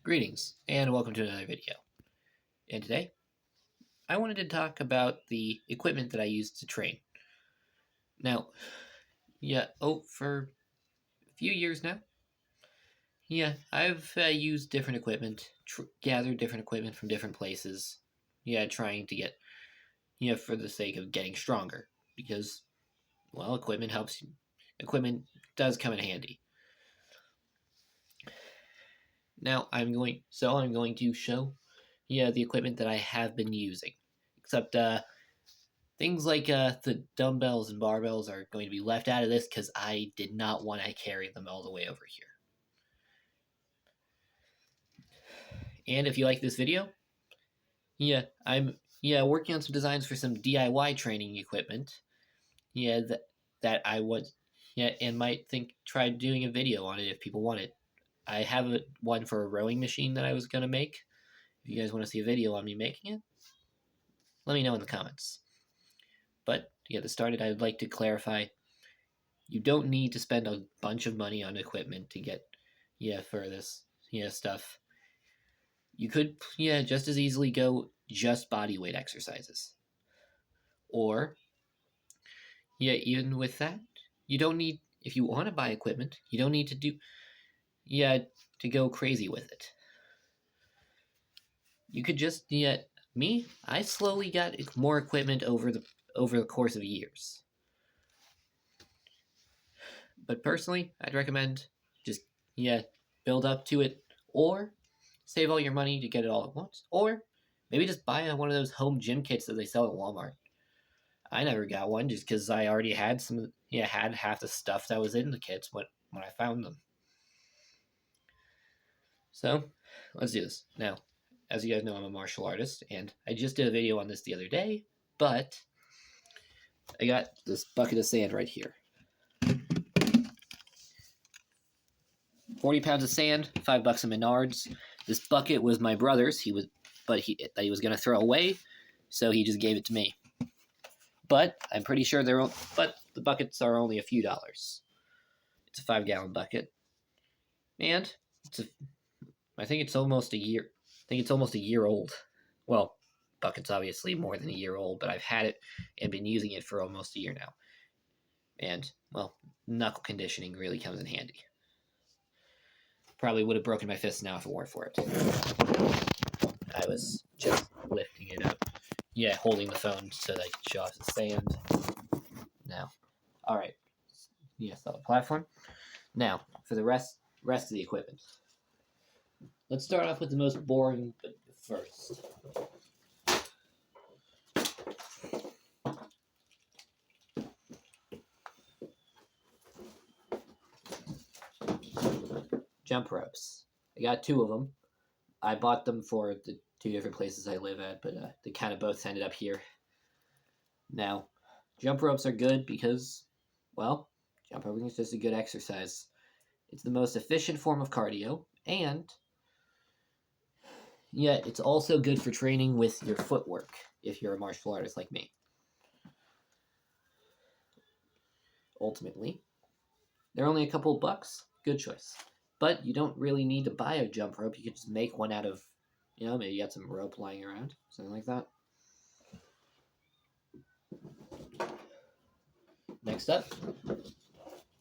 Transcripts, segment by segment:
Greetings, and welcome to another video. And today, I wanted to talk about the equipment that I use to train. Now, for a few years now, I've used different equipment, gathered different equipment from different places, trying to get, for the sake of getting stronger, because, well, equipment does come in handy. Now, I'm going to show the equipment that I have been using. Except things like the dumbbells and barbells are going to be left out of this because I did not want to carry them all the way over here. And if you like this video, I'm working on some designs for some DIY training equipment. That I would and might try doing a video on it if people want it. I have one for a rowing machine that I was going to make. If you guys want to see a video on me making it, let me know in the comments. But to get this started, I'd like to clarify, you don't need to spend a bunch of money on equipment to get, for this, stuff. You could, just as easily go just body weight exercises. Or, even with that, you don't need, if you want to buy equipment, you don't need to do, to go crazy with it. You could just, I slowly got more equipment over the course of years. But personally, I'd recommend just, build up to it, or save all your money to get it all at once, or maybe just buy one of those home gym kits that they sell at Walmart. I never got one just because I already had had half the stuff that was in the kits when I found them. So, let's do this. Now, as you guys know, I'm a martial artist, and I just did a video on this the other day, but I got this bucket of sand right here. 40 pounds of sand, $5 at Menards. This bucket was my brother's. He was going to throw away, so he just gave it to me. But I'm pretty sure the buckets are only a few dollars. It's a 5-gallon bucket, and I think it's almost a year. I think it's almost a year old. Well, bucket's obviously more than a year old, but I've had it and been using it for almost a year now. And, well, knuckle conditioning really comes in handy. Probably would have broken my fist now if it weren't for it. I was just lifting it up. Holding the phone so that I could show off the sand. Now, alright. So the platform. Now, for the rest of the equipment. Let's start off with the most boring first. Jump ropes. I got 2 of them. I bought them for the 2 different places I live at, but they kind of both ended up here. Now, jump ropes are good because, well, jump roping is just a good exercise. It's the most efficient form of cardio, and it's also good for training with your footwork if you're a martial artist like me. Ultimately, they're only a couple of bucks. Good choice. But you don't really need to buy a jump rope. You can just make one out of, maybe you got some rope lying around, something like that. Next up,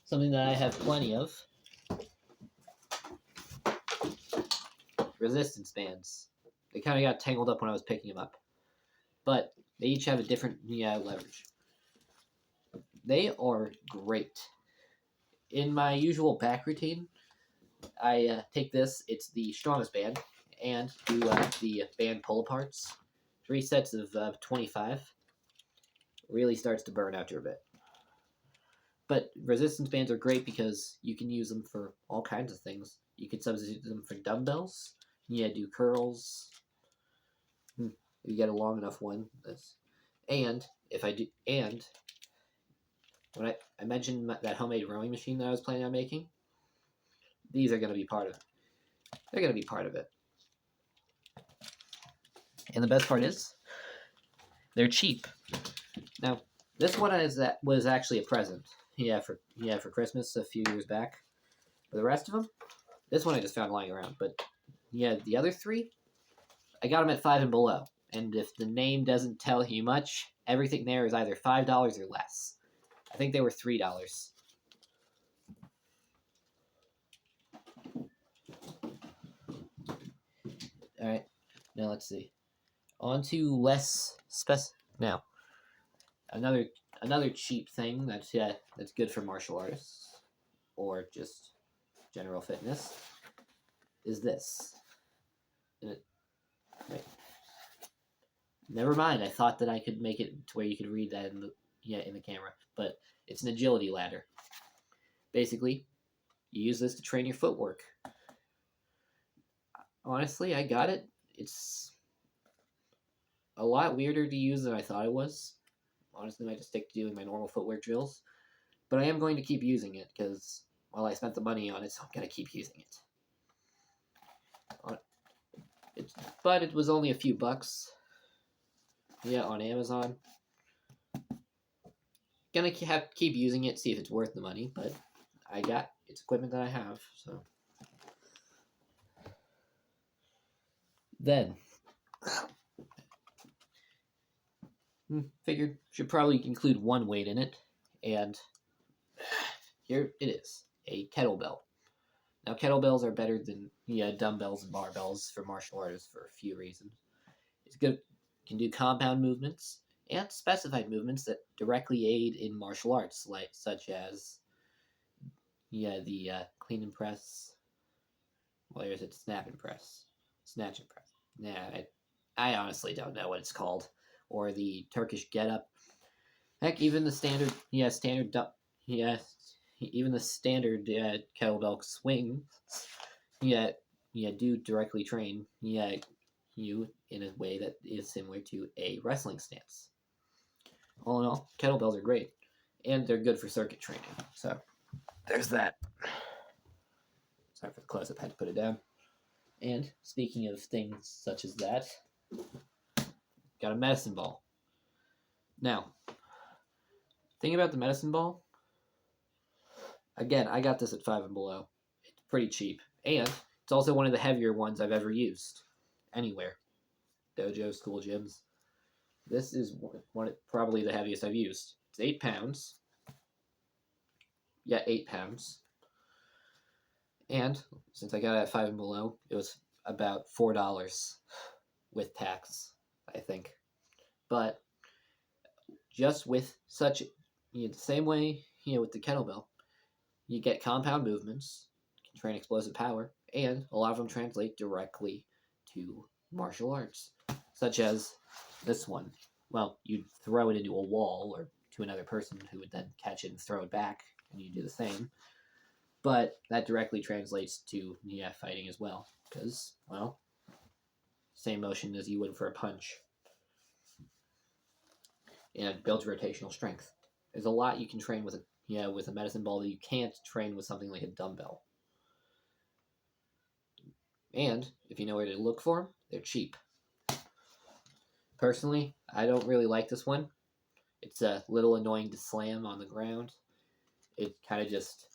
something that I have plenty of. Resistance bands. They kind of got tangled up when I was picking them up. But they each have a different leverage. They are great. In my usual back routine, I take this, it's the strongest band, and do the band pull-aparts. 3 sets of 25. Really starts to burn after a bit. But resistance bands are great because you can use them for all kinds of things. You can substitute them for dumbbells. Do curls. If you get a long enough one. And when I mentioned that homemade rowing machine that I was planning on making, these are going to be part of it. They're going to be part of it. And the best part is, they're cheap. Now, this one was actually a present. For Christmas a few years back. For the rest of them, this one I just found lying around. But the other three, I got them at 5 and below. And if the name doesn't tell you much, everything there is either $5 or less. I think they were $3. All right, now let's see. On to less now. Another cheap thing that's good for martial artists or just general fitness is this. Right. Never mind. I thought that I could make it to where you could read that in the camera, but it's an agility ladder. Basically, you use this to train your footwork. Honestly, I got it. It's a lot weirder to use than I thought it was. Honestly, I might just stick to doing my normal footwork drills. But I am going to keep using it because, well, I spent the money on it, so I'm going to keep using it. But it was only a few bucks. Yeah, on Amazon. Gonna keep using it, see if it's worth the money, but it's equipment that I have, so. Then, figured should probably include one weight in it, and here it is, a kettlebell. Now, kettlebells are better than dumbbells and barbells for martial artists for a few reasons. It's good, can do compound movements and specified movements that directly aid in martial arts, such as the clean and press. Well, there's it, snap and press, snatch and press. Nah, I honestly don't know what it's called, or the Turkish get-up. Heck, even the standard, even the standard kettlebell swing, do directly train, you in a way that is similar to a wrestling stance. All in all, kettlebells are great, and they're good for circuit training. So, there's that. Sorry for the close-up, had to put it down. And speaking of things such as that, got a medicine ball. Now, thing about the medicine ball, again, I got this at 5 and below. It's pretty cheap, and it's also one of the heavier ones I've ever used anywhere. Dojo, school gyms. This is probably the heaviest I've used. It's 8 pounds. Yeah, 8 pounds. And since I got it at 5 and below, it was about $4 with tax, I think. But just with such, the same way, with the kettlebell, you get compound movements, can train explosive power, and a lot of them translate directly to martial arts, such as this one. Well, you'd throw it into a wall or to another person who would then catch it and throw it back, and you do the same. But that directly translates to fighting as well, because, well, same motion as you would for a punch. And it builds rotational strength. There's a lot you can train with a medicine ball that you can't train with something like a dumbbell. And if you know where to look for them, they're cheap. Personally, I don't really like this one. It's a little annoying to slam on the ground. It kind of just...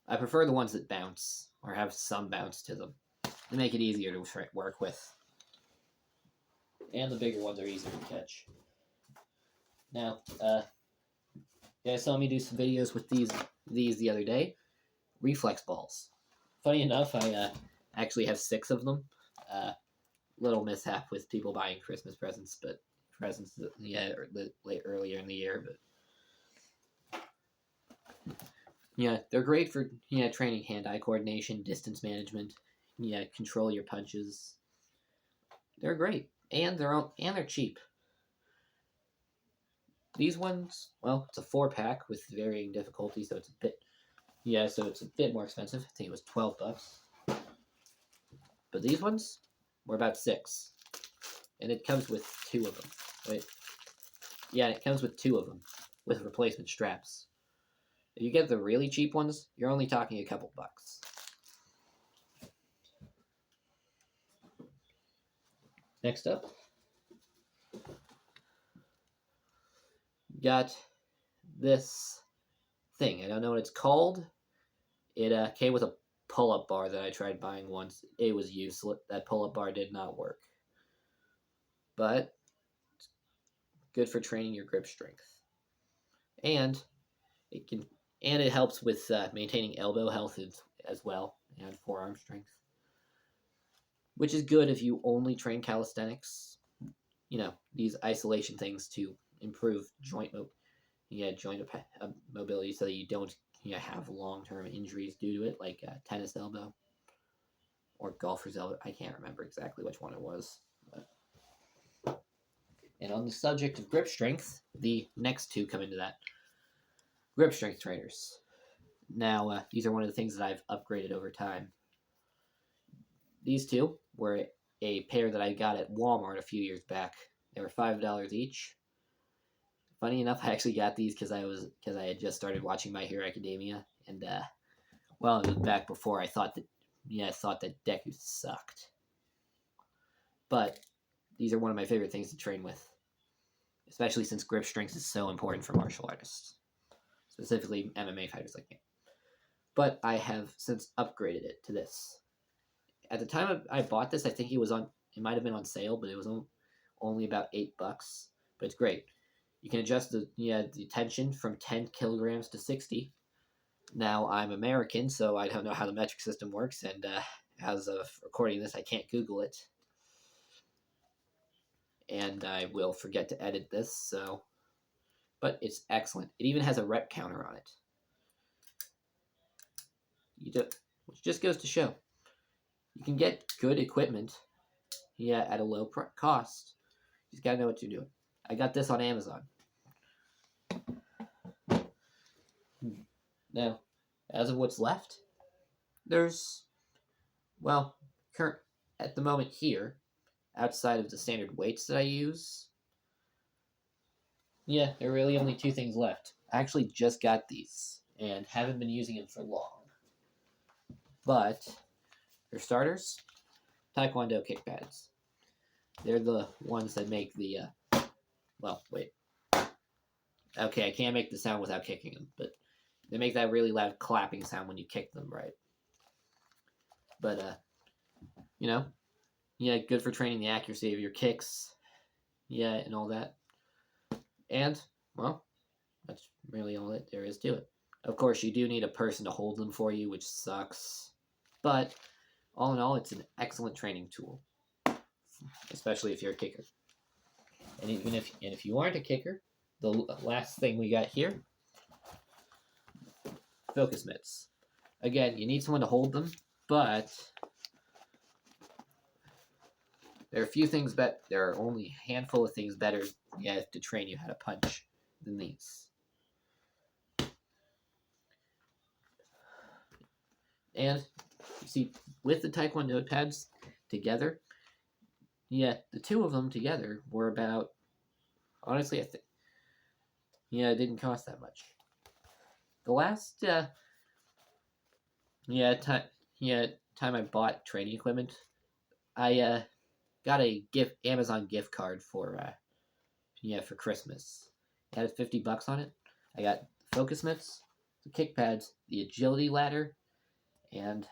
I prefer the ones that bounce, or have some bounce to them. They make it easier to work with. And the bigger ones are easier to catch. Now, you guys saw me do some videos with these the other day. Reflex balls. Funny enough, I actually have 6 of them. Little mishap with people buying Christmas presents, earlier in the year, but they're great for training hand-eye coordination, distance management, control your punches. They're great, and they're cheap. These ones, well, it's a 4-pack with varying difficulty, so it's a bit more expensive. I think it was $12. But these ones were about $6. And it comes with 2 of them. Wait. Yeah, it comes with 2 of them with replacement straps. If you get the really cheap ones, you're only talking a couple bucks. Next up, got this thing. I don't know what it's called, It came with a pull-up bar that I tried buying once. It was useless. That pull-up bar did not work. But good for training your grip strength. And it can and it helps with maintaining elbow health as well, and forearm strength, which is good if you only train calisthenics. These isolation things to improve joint mobility, so that you don't have long-term injuries due to it, like tennis elbow or golfer's elbow. I can't remember exactly which one it was. And on the subject of grip strength, the next two come into that. Grip strength trainers. Now, these are one of the things that I've upgraded over time. These two were a pair that I got at Walmart a few years back. They were $5 each. Funny enough, I actually got these because I had just started watching My Hero Academia, and it was back before I thought that Deku sucked. But these are one of my favorite things to train with, especially since grip strength is so important for martial artists, specifically MMA fighters like me. But I have since upgraded it to this. At the time I bought this, I think it might have been on sale, but it was only about $8. But it's great. You can adjust the tension from 10 kilograms to 60. Now, I'm American, so I don't know how the metric system works, and as of recording this, I can't Google it. And I will forget to edit this, but it's excellent. It even has a rep counter on it. Which just goes to show, you can get good equipment, at a low cost. You just gotta know what you're doing. I got this on Amazon. Now, as of what's left, there's, at the moment here, outside of the standard weights that I use, there are really only two things left. I actually just got these and haven't been using them for long. But, for starters, Taekwondo Kickpads. They're the ones that make the, wait. Okay, I can't make the sound without kicking them, but they make that really loud clapping sound when you kick them, right? But, good for training the accuracy of your kicks, and all that. And, that's really all that there is to it. Of course, you do need a person to hold them for you, which sucks. But, all in all, it's an excellent training tool, especially if you're a kicker. And even if you aren't a kicker, the last thing we got here, focus mitts. Again, you need someone to hold them, but there are only a handful of things better to train you how to punch than these. And you see, with the Taekwondo pads together, the two of them together were about, honestly, I think, it didn't cost that much. The last time I bought training equipment, I got a Amazon gift card for Christmas. It had $50 on it. I got focus mitts, the kick pads, the agility ladder, and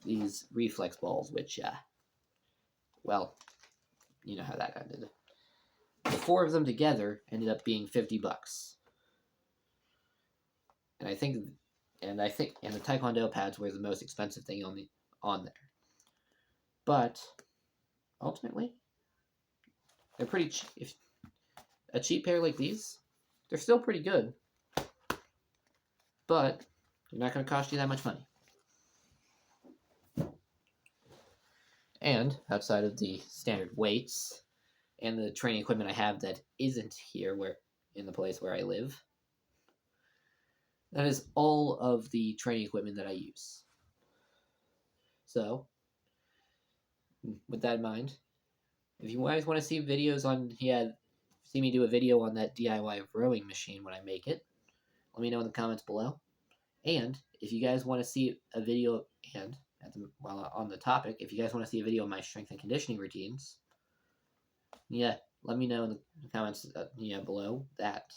these reflex balls, which you know how that ended. The four of them together ended up being $50. And I think the Taekwondo pads were the most expensive thing on there. But ultimately, they're pretty cheap. If a cheap pair like these, they're still pretty good. But they're not going to cost you that much money. And outside of the standard weights and the training equipment I have that isn't here in the place where I live, that is all of the training equipment that I use. So, with that in mind, if you guys want to see videos see me do a video on that DIY rowing machine when I make it, let me know in the comments below. And if you guys want to see a video, while on the topic, if you guys want to see a video of my strength and conditioning routines, let me know in the comments below that.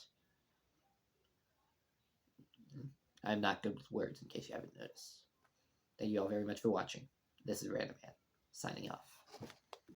I'm not good with words, in case you haven't noticed. Thank you all very much for watching. This is Random Man, signing off.